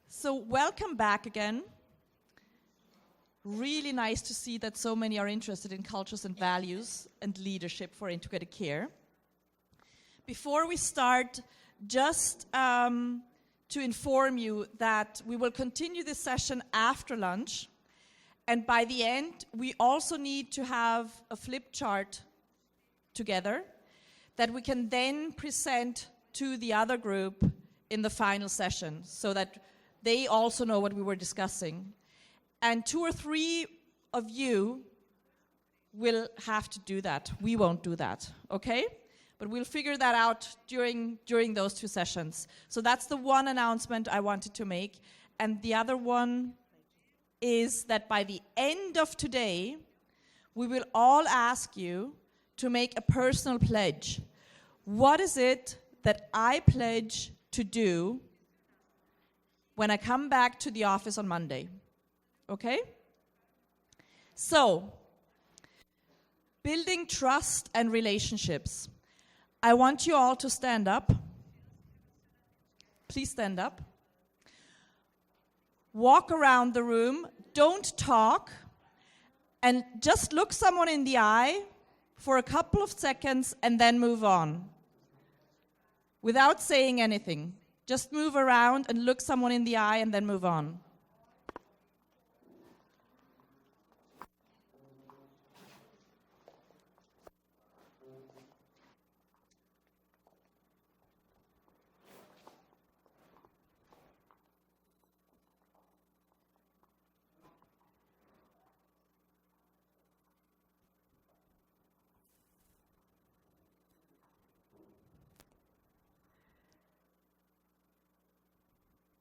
So welcome back again. Really nice to see that so many are interested in cultures and values and leadership for integrated care. Before we start, just to inform you that we will continue this session after lunch. And by the end, we also need to have a flip chart together that we can then present to the other group in the final session so that they also know what we were discussing. And 2 or 3 of you will have to do that. We won't do that, okay? But we'll figure that out during those 2 sessions. So that's the one announcement I wanted to make. And the other one is that by the end of today, we will all ask you to make a personal pledge. What is it that I pledge to do when I come back to the office on Monday? Okay? So, building trust and relationships. I want you all to stand up. Please stand up. Walk around the room, don't talk, and just look someone in the eye for a couple of seconds and then move on. Without saying anything. Just move around and look someone in the eye and then move on.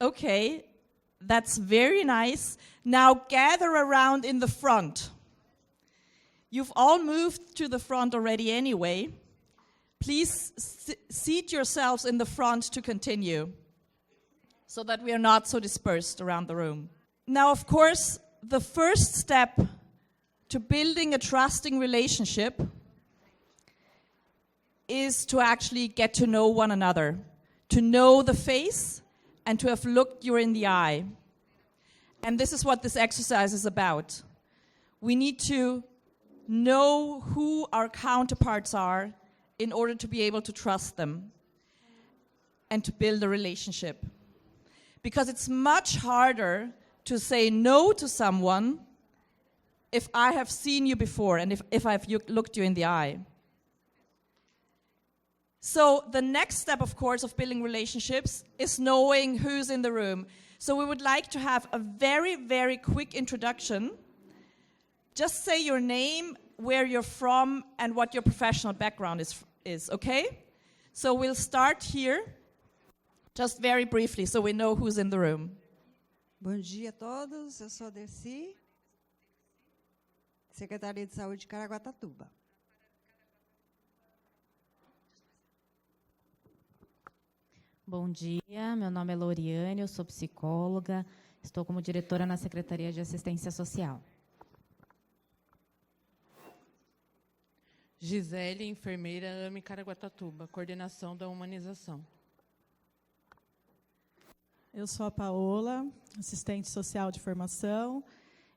Okay, that's very nice. Now gather around in the front. You've all moved to the front already anyway. Please seat yourselves in the front to continue so that we are not so dispersed around the room. Now, of course, the first step to building a trusting relationship is to actually get to know one another, to know the face, and to have looked you in the eye. And this is what this exercise is about. We need to know who our counterparts are in order to be able to trust them and to build a relationship. Because it's much harder to say no to someone if I have seen you before and if I've looked you in the eye. So the next step, of course, of building relationships is knowing who's in the room. So we would like to have a very, very quick introduction. Just say your name, where you're from, and what your professional background is, okay? So we'll start here, just very briefly, so we know who's in the room. Bom dia a todos, eu sou a Dercy, Secretaria de Saúde de Caraguatatuba. Bom dia, meu nome é Loriane, eu sou psicóloga, estou como diretora na Secretaria de Assistência Social. Gisele, enfermeira, AME Caraguatatuba, coordenação da humanização. Eu sou a Paola, assistente social de formação,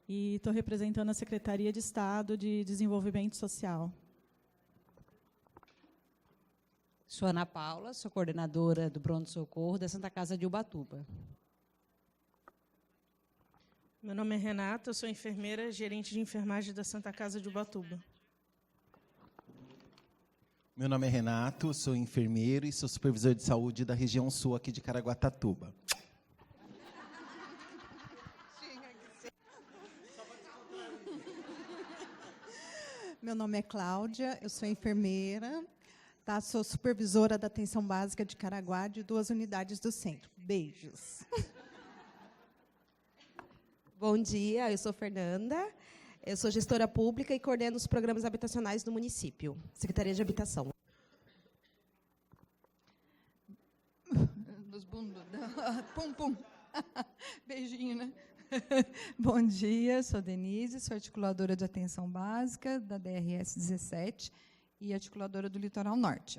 e estou representando a Secretaria de Estado de Desenvolvimento Social. Sou Ana Paula, sou coordenadora do pronto-socorro da Santa Casa de Ubatuba. Meu nome é Renata, eu sou enfermeira, gerente de enfermagem da Santa Casa de Ubatuba. Meu nome é Renato, sou enfermeiro e sou supervisor de saúde da região sul aqui de Caraguatatuba. Meu nome é Cláudia, eu sou enfermeira. Tá, sou supervisora da atenção básica de Caraguá, de 2 unidades do centro. Beijos. Bom dia, eu sou Fernanda, eu sou gestora pública e coordeno os programas habitacionais do município, Secretaria de Habitação. Dos bundos, pum, pum, beijinho, né? Bom dia, sou Denise, sou articuladora de atenção básica da DRS 17, e articuladora do Litoral Norte.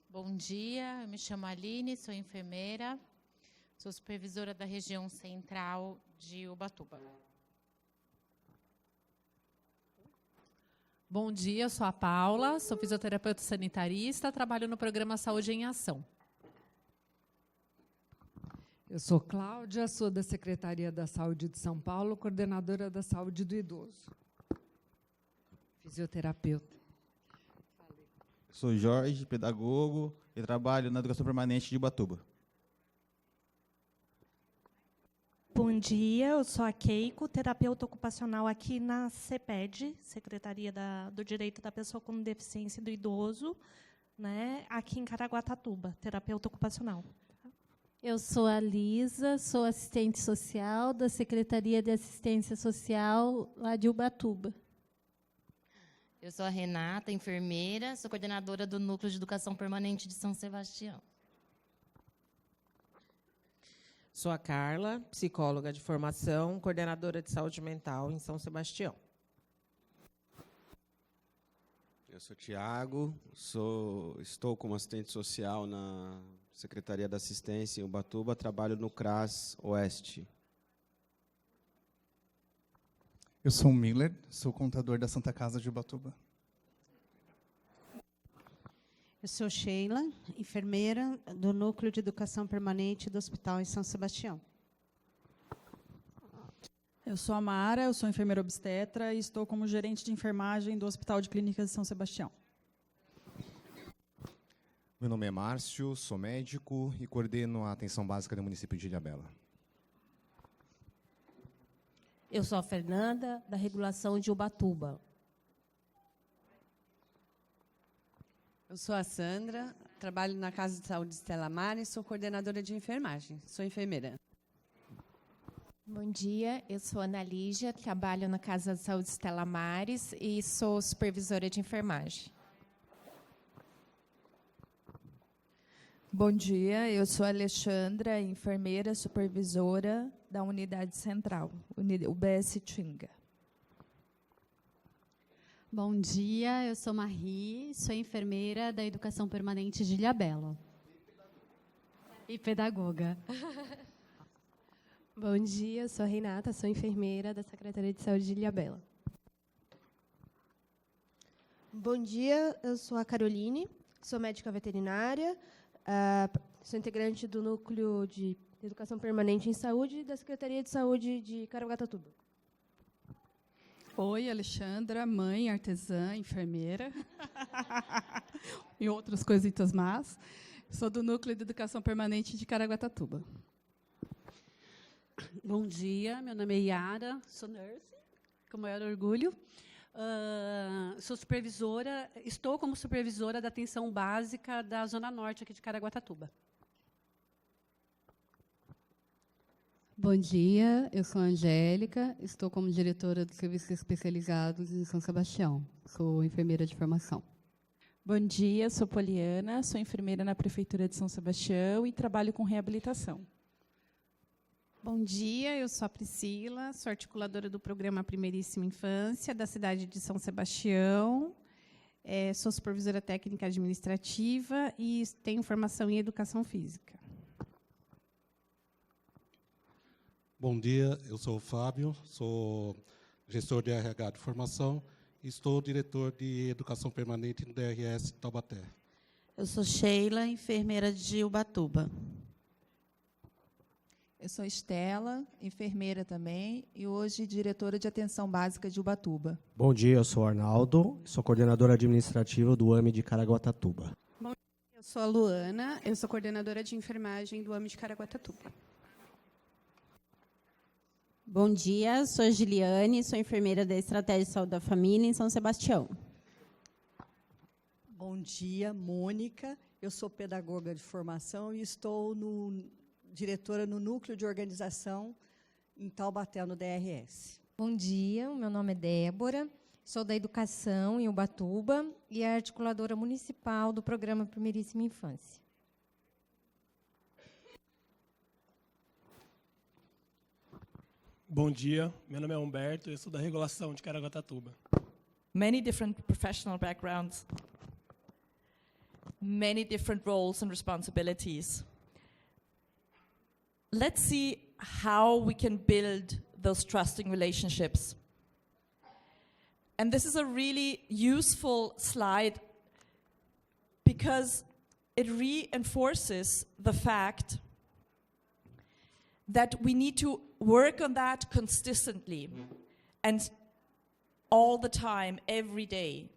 Bom dia, eu me chamo Aline, sou enfermeira, Sou supervisora da região central de Ubatuba. Bom dia, sou a Paula, sou fisioterapeuta sanitarista, trabalho no Programa Saúde em Ação. Eu sou Cláudia, sou da Secretaria da Saúde de São Paulo, coordenadora da Saúde do Idoso. Fisioterapeuta. Sou Jorge, pedagogo, e trabalho na educação permanente de Ubatuba. Bom dia, eu sou a Keiko, terapeuta ocupacional aqui na CEPED, Secretaria do Direito da Pessoa com Deficiência e do Idoso, né, aqui em Caraguatatuba, terapeuta ocupacional. Eu sou a Lisa, sou assistente social da Secretaria de Assistência Social lá de Ubatuba. Eu sou a Renata, enfermeira, sou coordenadora do Núcleo de Educação Permanente de São Sebastião. Sou a Carla, psicóloga de formação, coordenadora de saúde mental em São Sebastião. Eu sou Tiago, estou como assistente social na Secretaria da Assistência em Ubatuba, trabalho no CRAS Oeste. Eu sou o Miller, sou contador da Santa Casa de Ubatuba. Eu sou Sheila, enfermeira do Núcleo de Educação Permanente do Hospital em São Sebastião. Eu sou a Mara, eu sou enfermeira obstetra e estou como gerente de enfermagem do Hospital de Clínicas de São Sebastião. Meu nome é Márcio, sou médico e coordeno a atenção básica do município de Ilhabela. Eu sou a Fernanda, da regulação de Ubatuba. Eu sou a Sandra, trabalho na Casa de Saúde Estela Mar e sou coordenadora de enfermagem. Sou enfermeira. Bom dia, eu sou Ana Lígia, trabalho na Casa de Saúde Estela Mares e sou supervisora de enfermagem. Bom dia, eu sou a Alexandra, enfermeira supervisora da Unidade Central, UBS Tinga. Bom dia, eu sou Marie, sou enfermeira da Educação Permanente de Ilhabela. E pedagoga. Bom dia, eu sou a Renata, sou enfermeira da Secretaria de Saúde de Ilhabela. Bom dia, eu sou a Caroline, sou médica veterinária, sou integrante do Núcleo de Educação Permanente em Saúde da Secretaria de Saúde de Caraguatatuba. Oi, Alexandra, mãe, artesã, enfermeira e outras coisitas más. Sou do Núcleo de Educação Permanente de Caraguatatuba. Bom dia, meu nome é Yara, sou nurse, com maior orgulho. Sou supervisora, estou como supervisora da atenção básica da Zona Norte aqui de Caraguatatuba. Bom dia, eu sou a Angélica, estou como diretora dos serviços especializados em São Sebastião. Sou enfermeira de formação. Bom dia, sou Poliana, sou enfermeira na Prefeitura de São Sebastião e trabalho com reabilitação. Bom dia, eu sou a Priscila, sou articuladora do Programa Primeiríssima Infância da cidade de São Sebastião, sou supervisora técnica administrativa e tenho formação em educação física. Bom dia, eu sou o Fábio, sou gestor de RH de formação e estou diretor de educação permanente no DRS Taubaté. Eu sou Sheila, enfermeira de Ubatuba. Eu sou Estela, enfermeira também, e hoje diretora de atenção básica de Ubatuba. Bom dia, eu sou Arnaldo, sou coordenadora administrativa do AME de Caraguatatuba. Bom dia, eu sou a Luana, eu sou coordenadora de enfermagem do AME de Caraguatatuba. Bom dia, sou a Giliane, sou enfermeira da Estratégia de Saúde da Família em São Sebastião. Bom dia, Mônica, eu sou pedagoga de formação e estou diretora no Núcleo de Organização em Taubaté, no DRS. Bom dia, meu nome é Débora, sou da Educação em Ubatuba e articuladora municipal do Programa Primeiríssima Infância. Bom dia, meu nome é Humberto, eu sou da regulação de Caraguatatuba. Many different professional backgrounds, many different roles and responsibilities. let's see how we can build those trusting relationships. And this is a really useful slide because it reinforces the fact that we need to work on that consistently and all the time, every day.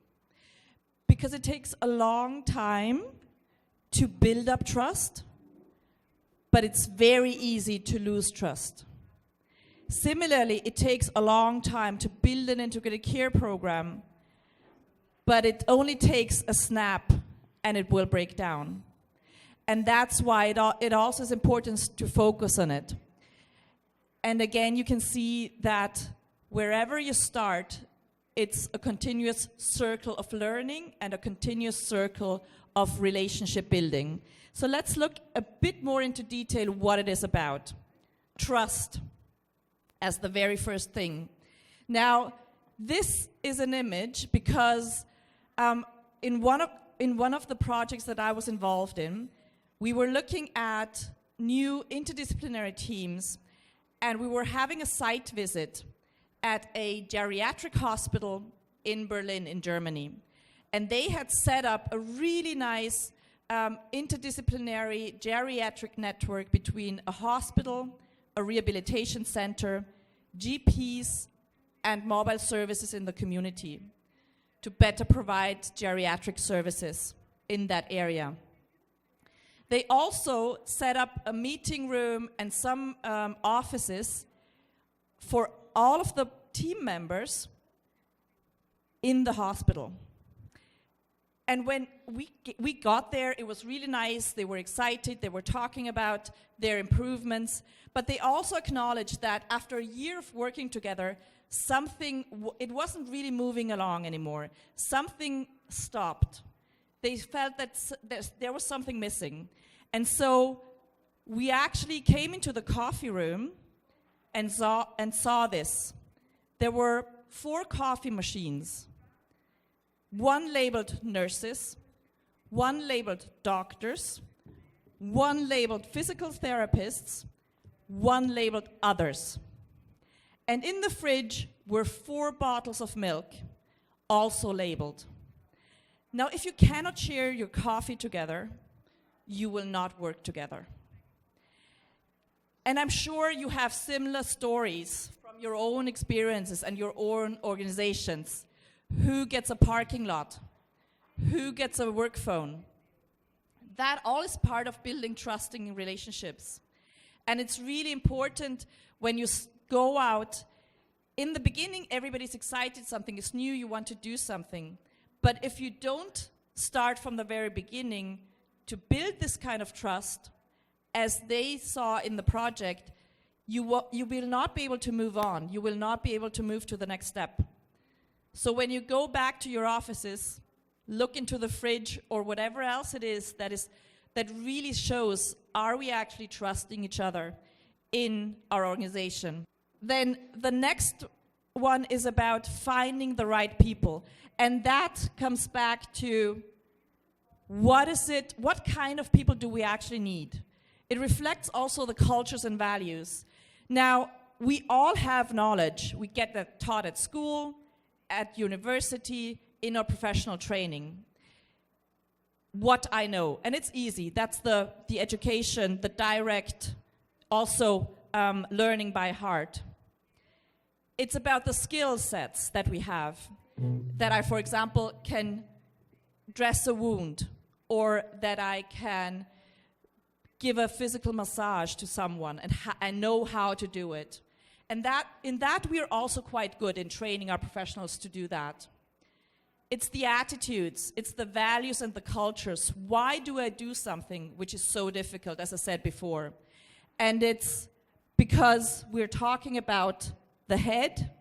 Because it takes a long time to build up trust, but it's very easy to lose trust. Similarly, it takes a long time to build an integrated care program, but it only takes a snap and it will break down. And that's why it also is important to focus on it. And again, you can see that wherever you start, it's a continuous circle of learning and a continuous circle of relationship building. So let's look a bit more into detail what it is about. Trust as the very first thing. Now, this is an image because in one of the projects that I was involved in, we were looking at new interdisciplinary teams, and we were having a site visit at a geriatric hospital in Berlin, in Germany. And they had set up a really nice interdisciplinary geriatric network between a hospital, a rehabilitation center, GPs, and mobile services in the community to better provide geriatric services in that area. They also set up a meeting room and some offices for all of the team members in the hospital. And when we got there, it was really nice. They were excited. They were talking about their improvements. But they also acknowledged that after a year of working together, it wasn't really moving along anymore. Something stopped. They felt that there was something missing. And so we actually came into the coffee room and saw this. There were 4 coffee machines. 1 labeled nurses, 1 labeled doctors, 1 labeled physical therapists, 1 labeled others. And in the fridge were 4 bottles of milk, also labeled. Now, if you cannot share your coffee together, you will not work together. And I'm sure you have similar stories from your own experiences and your own organizations. Who gets a parking lot? Who gets a work phone? That all is part of building trusting relationships. And it's really important when you go out. In the beginning, everybody's excited, something is new, you want to do something. But if you don't start from the very beginning to build this kind of trust, as they saw in the project, you will not be able to move on. You will not be able to move to the next step. So when you go back to your offices, look into the fridge or whatever else it is that really shows, are we actually trusting each other in our organization? Then the next one is about finding the right people. And that comes back to what kind of people do we actually need? It reflects also the cultures and values. Now, we all have knowledge. We get that taught at school, at university, in our professional training. What I know, and it's easy. That's the education, the direct, also learning by heart. It's about the skill sets that we have. That I, for example, can dress a wound, or that I can give a physical massage to someone and know how to do it. And in that we are also quite good in training our professionals to do that. It's the attitudes, it's the values and the cultures. Why do I do something which is so difficult, as I said before? And it's because we're talking about the head,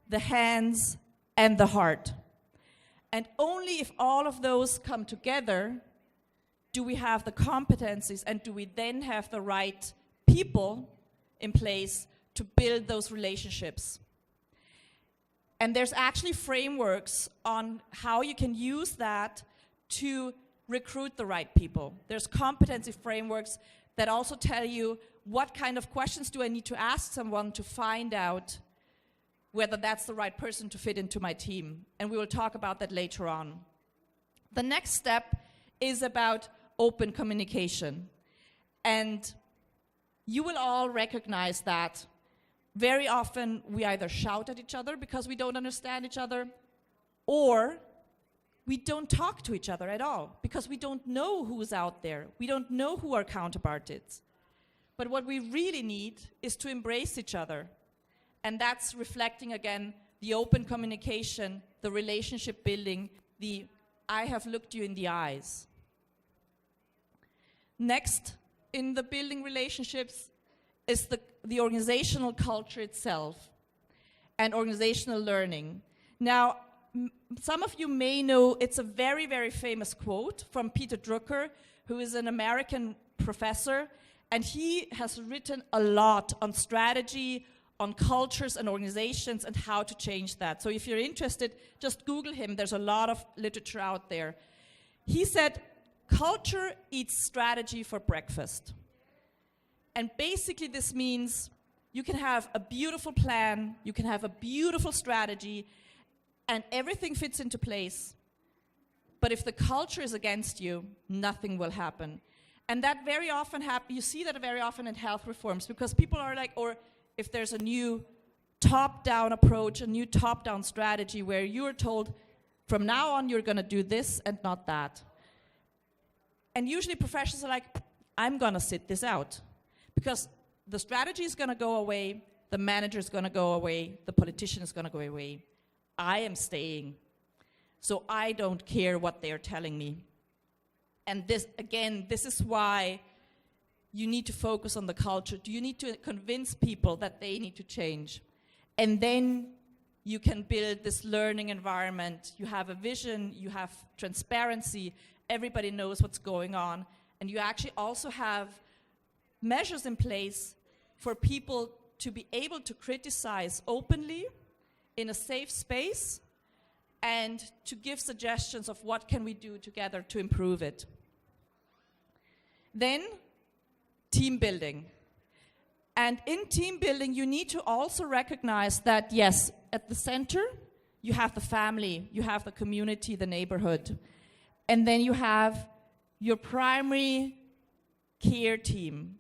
the hands, and the heart. And only if all of those come together do we have the competencies, and do we then have the right people in place to build those relationships. And there's actually frameworks on how you can use that to recruit the right people. There's competency frameworks that also tell you what kind of questions do I need to ask someone to find out whether that's the right person to fit into my team. And we will talk about that later on. The next step is about open communication. And you will all recognize that very often we either shout at each other because we don't understand each other, or we don't talk to each other at all because we don't know who's out there. We don't know who our counterpart is. But what we really need is to embrace each other. And that's reflecting, again, the open communication, the relationship building, the I have looked you in the eyes. Next, in the building relationships, is the organizational culture itself and organizational learning. Now, some of you may know it's a very, very famous quote from Peter Drucker, who is an American professor, and he has written a lot on strategy, on cultures and organizations and how to change that. So if you're interested, just Google him. There's a lot of literature out there. He said, culture eats strategy for breakfast. And basically this means you can have a beautiful plan, you can have a beautiful strategy, and everything fits into place. But if the culture is against you, nothing will happen. And that very often you see that very often in health reforms, because people are like, or if there's a new top-down approach, a new top-down strategy where you're told, from now on you're gonna do this and not that. And usually professionals are like, I'm gonna sit this out. Because the strategy is gonna go away, the manager is gonna go away, the politician is gonna go away. I am staying. So I don't care what they're telling me. And this, again, this is why you need to focus on the culture. You need to convince people that they need to change. And then you can build this learning environment. You have a vision, you have transparency, everybody knows what's going on, and you actually also have measures in place for people to be able to criticize openly in a safe space and to give suggestions of what can we do together to improve it. Then, team building. And in team building, you need to also recognize that, yes, at the center, you have the family, you have the community, the neighborhood. And then you have your primary care team,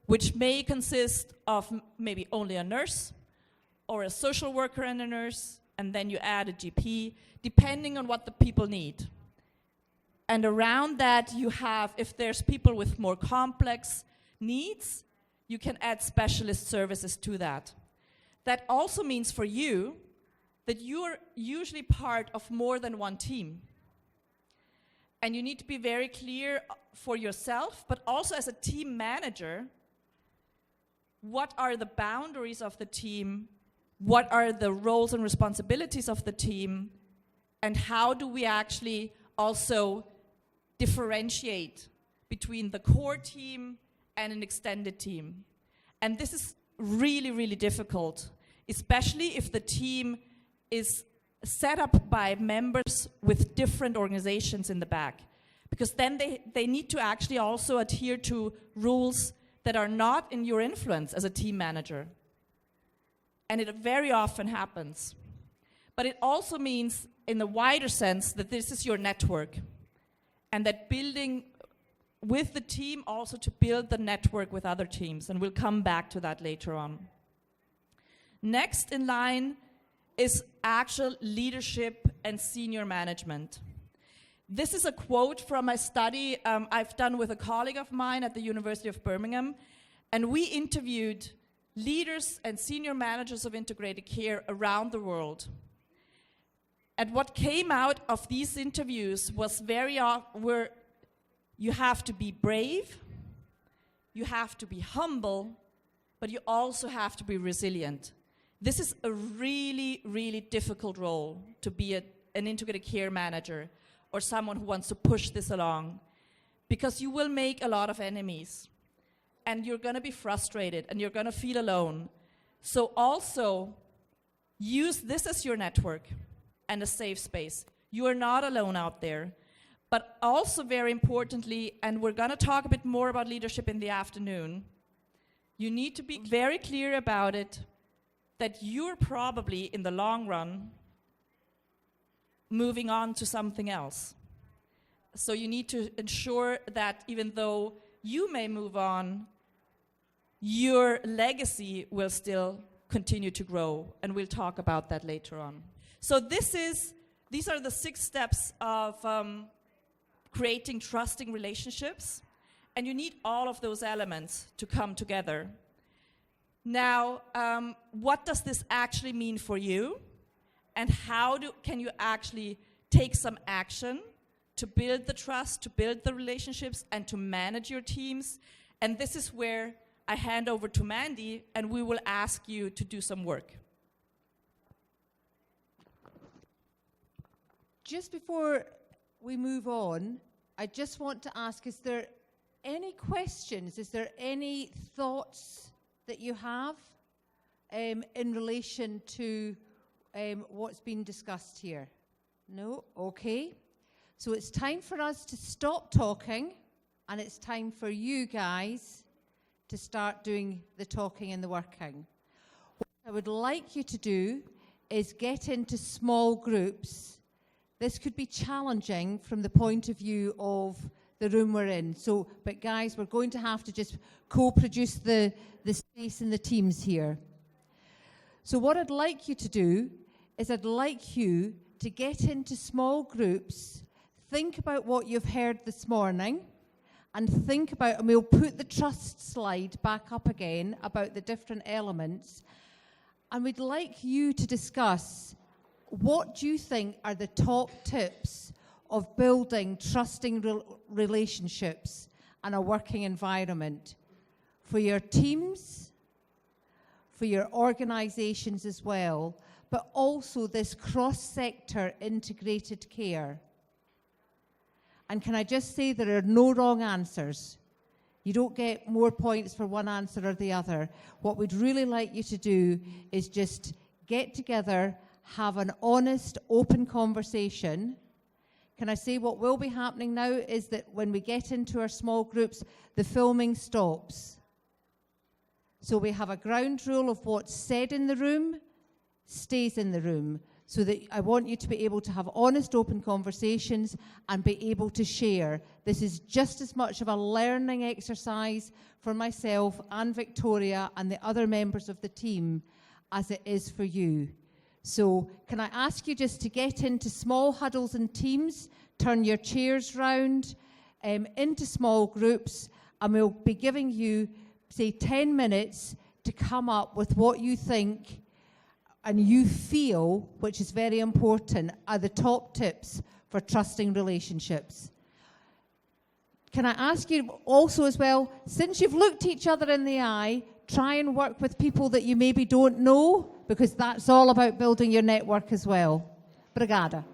which may consist of maybe only a nurse or a social worker and a nurse, and then you add a GP, depending on what the people need. And around that, you have, if there's people with more complex needs, you can add specialist services to that. That also means for you that you're usually part of more than one team. And you need to be very clear for yourself, but also as a team manager, what are the boundaries of the team? What are the roles and responsibilities of the team? And how do we actually also differentiate between the core team and an extended team? And this is really, really difficult, especially if the team is set up by members with different organizations in the back. Because then they need to actually also adhere to rules that are not in your influence as a team manager. And it very often happens. But it also means, in the wider sense, that this is your network. And that building with the team also to build the network with other teams. And we'll come back to that later on. Next in line is actual leadership and senior management. This is a quote from a study I've done with a colleague of mine at the University of Birmingham. And we interviewed leaders and senior managers of integrated care around the world. And what came out of these interviews was where you have to be brave, you have to be humble, but you also have to be resilient. This is a really, really difficult role to be an integrated care manager or someone who wants to push this along, because you will make a lot of enemies and you're going to be frustrated and you're going to feel alone. So also use this as your network and a safe space. You are not alone out there, But also very importantly, and we're going to talk a bit more about leadership in the afternoon, you need to be very clear about it, that you're probably, in the long run, moving on to something else. So you need to ensure that even though you may move on, your legacy will still continue to grow, and we'll talk about that later on. So these are the 6 steps of creating trusting relationships, and you need all of those elements to come together. Now, what does this actually mean for you, and how can you actually take some action to build the trust, to build the relationships, and to manage your teams? And this is where I hand over to Mandy, and we will ask you to do some work. Just before we move on, I just want to ask, is there any questions? Is there any thoughts that you have in relation to what's been discussed here? No? Okay. So it's time for us to stop talking, and it's time for you guys to start doing the talking and the working. What I would like you to do is get into small groups. This could be challenging from the point of view of the room we're in. So, but guys, we're going to have to just co-produce the space in the teams here. So what I'd like you to do is I'd like you to get into small groups, think about what you've heard this morning, and think about, and we'll put the trust slide back up again about the different elements, and we'd like you to discuss what do you think are the top tips of building trusting relationships and a working environment for your teams, for your organizations as well, but also this cross-sector integrated care. And can I just say there are no wrong answers. You don't get more points for one answer or the other. What we'd really like you to do is just get together, have an honest, open conversation. Can I say what will be happening now is that when we get into our small groups, the filming stops. So we have a ground rule of what's said in the room stays in the room. So that I want you to be able to have honest, open conversations and be able to share. This is just as much of a learning exercise for myself and Victoria and the other members of the team as it is for you. So can I ask you just to get into small huddles and teams, turn your chairs round into small groups, and we'll be giving you, say, 10 minutes to come up with what you think and you feel, which is very important, are the top tips for trusting relationships. Can I ask you also as well, since you've looked each other in the eye, try and work with people that you maybe don't know, because that's all about building your network as well. Obrigada.